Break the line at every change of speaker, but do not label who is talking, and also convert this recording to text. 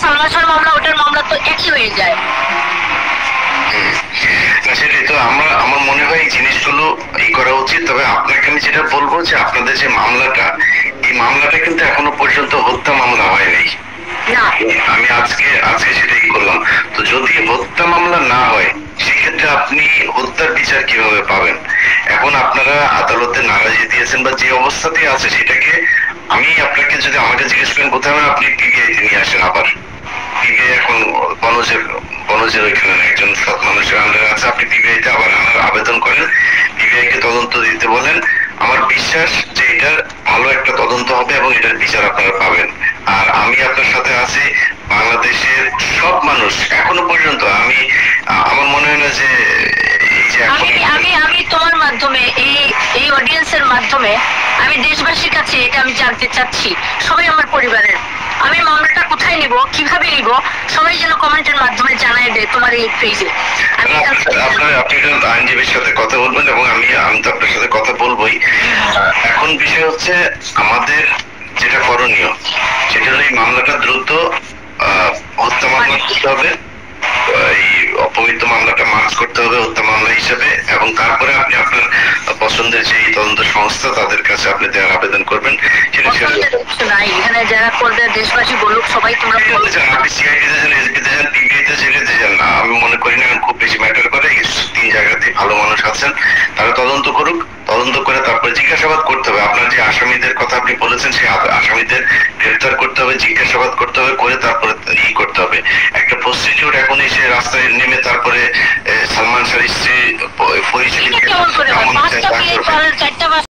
সালমান শাহ মামলা ওটার মামলা তো একই হয়ে যায়।
সেটাই তো, আমার মনে হয় এই জিনিসগুলো করা উচিত। তবে আপনাকে আমি যেটা বলবো যে আপনাদের যে মামলাটা, এই মামলাটা কিন্তু এখনো পর্যন্ত হত্যা মামলা হয় নাই। আমি আজকে আজকে সেটাই করলাম। তো যদি হত্যা মামলা না হয় সেক্ষেত্রে আপনি হত্যার বিচার কিভাবে পাবেন? এখন আপনারা আদালতে নারাজি দিয়েছেন বা যে অবস্থাতে আছে সেটাকে, আমি আপনাকে যদি আমাকে জিজ্ঞেস করেন কোথাও, আপনি পিবিআই তে নিয়ে আসেন। আবার পিবিআই এখন বনজের ওইখানে একজন সৎ মানুষের আন্ডারে আছে, আপনি পিবিআই তে আবার আবেদন করেন, পিবিআই কে তদন্ত দিতে বলেন। আমার বিশ্বাস যে এটার ভালো একটা তদন্ত হবে এবং এটার বিচার আপনারা পাবেন। আর আমি আপনার সাথে আছি। বাংলাদেশের সব মানুষ এখনো পর্যন্ত, আমার মনে হয় না যে এই যে
আমি তোমার মাধ্যমে, এই অডিয়েন্সের মাধ্যমে আমি দেশবাসীর কাছে এটা আমি জানতে চাচ্ছি, সবাই আমার পরিবারের, আমি মামলাটা কোথায় নিব, কিভাবে নিব, সবাই যেন কমেন্টের মাধ্যমে জানাই দেয় তোমার এই পেজে।
আপনি আইনজীবীর সাথে কথা বলবেন এবং আমি তো আপনার সাথে কথা বলবোই। এখন বিষয় হচ্ছে আমাদের যেটা করণীয় সেটা হলো এই মামলাটা দ্রুত হত্যা মামলা করতে হবে, এই অপমৃত্যু মামলাটা মার্চ করতে হবে হত্যা মামলা হিসেবে, এবং তারপরে আপনি আপনার পছন্দের যে তদন্ত সংস্থা তাদের কাছে আপনি দেওয়ার আবেদন করবেন।
এখানে যারা করবে দেশবাসী বলুক, সবাই তোমরা
আপনি সিআইডি তে যান, এসপি তে যান, পিবিআই তে যান না, আমি মনে করি না খুব বেশি ম্যাটার করে। তিন জায়গাতে ভালো মানুষ আছেন, তারা তদন্ত করুক, তদন্ত করে তারপরে জিজ্ঞাসাবাদ করতে হবে। আপনার যে আসামিদের কথা আপনি বলেছেন সেই আসামিদের গ্রেফতার করতে হবে, জিজ্ঞাসাবাদ করতে হবে, করে তারপরে করতে হবে একটা প্রসিডিউর। এখন এসে রাস্তায় নেমে তারপরে সালমান শাহর স্ত্রী পরিচয়